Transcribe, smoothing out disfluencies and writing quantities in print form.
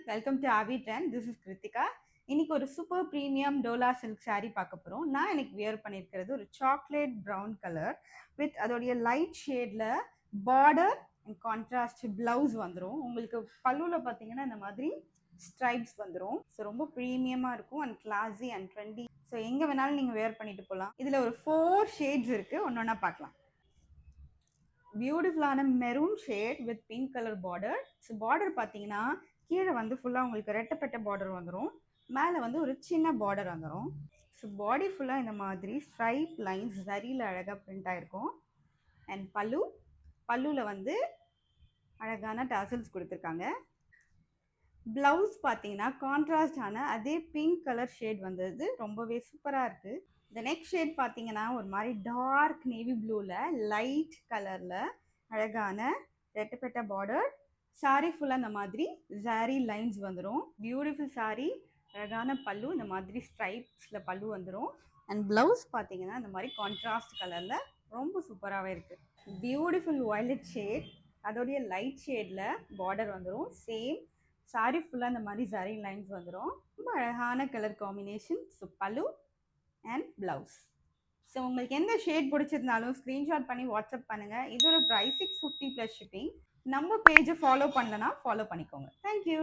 Welcome to Aavi Trend. This is Krithika. இன்னைக்கு ஒரு super premium dola silk saree பார்க்க போகிறோம். நான் எனக்கு வியர் பண்ணியிருக்கிறது ஒரு சாக்லேட் ப்ரௌன் கலர் வித் அதோடைய லைட் ஷேடில் பார்டர் அண்ட் கான்ட்ராஸ்ட் ப்ளவுஸ் வந்துடும். உங்களுக்கு பல்லுவில் பார்த்தீங்கன்னா இந்த மாதிரி ஸ்ட்ரைப்ஸ் வந்துடும். ஸோ ரொம்ப ப்ரீமியமாக இருக்கும் and classy and trendy. So எங்கே வேணாலும் நீங்கள் வேர் பண்ணிட்டு போகலாம். இதில் ஒரு 4 ஷேட்ஸ் இருக்குது, ஒன்று ஒன்றா பார்க்கலாம். பியூட்டிஃபுல்லான maroon shade with pink colour border. So border பார்த்தீங்கன்னா கீழே வந்து ஃபுல்லாக உங்களுக்கு ரெட்டப்பட்ட பார்டர் வந்துடும், மேலே வந்து ஒரு சின்ன பார்டர் வந்துடும். ஸோ பாடி ஃபுல்லாக இந்த மாதிரி ஸ்ட்ரைப் லைன்ஸ் சரியில் அழகாக பிரிண்ட் ஆகிருக்கும். அண்ட் பல்லுவில் வந்து அழகான டாசல்ஸ் கொடுத்துருக்காங்க. ப்ளவுஸ் பார்த்தீங்கன்னா கான்ட்ராஸ்டான அதே பிங்க் கலர் ஷேட் வந்தது, ரொம்பவே சூப்பராக இருக்குது. இந்த நெக்ஸ்ட் ஷேட் பார்த்தீங்கன்னா ஒரு மாதிரி டார்க் நேவி ப்ளூவில் லைட் கலரில் அழகான ரெட்டப்பட்ட பார்டர். சாரீ ஃபுல்லாக இந்த மாதிரி ஜாரி லைன்ஸ் வந்துடும். பியூட்டிஃபுல் சாரீ, அழகான பல்லு, இந்த மாதிரி ஸ்ட்ரைப்ஸில் பல்லு வந்துடும். அண்ட் ப்ளவுஸ் பார்த்தீங்கன்னா இந்த மாதிரி கான்ட்ராஸ்ட் கலரில் ரொம்ப சூப்பராகவே இருக்குது. பியூட்டிஃபுல் வயலட் ஷேட், அதோடைய லைட் ஷேடில் பார்டர் வந்துடும். சேம் சாரீ ஃபுல்லாக இந்த மாதிரி ஜாரி லைன்ஸ் வந்துடும். ரொம்ப அழகான கலர் காம்பினேஷன். ஸோ பல்லு அண்ட் ப்ளவுஸ். ஸோ உங்களுக்கு எந்த ஷேட் பிடிச்சிருந்தாலும் ஸ்க்ரீன்ஷாட் பண்ணி வாட்ஸ்அப் பண்ணுங்கள். இதோட ப்ரைஸ் 650 + ஷிப்பிங். நம்ம பேஜை ஃபாலோ பண்ணலன்னா ஃபாலோ பண்ணிக்கோங்க. தேங்க்யூ.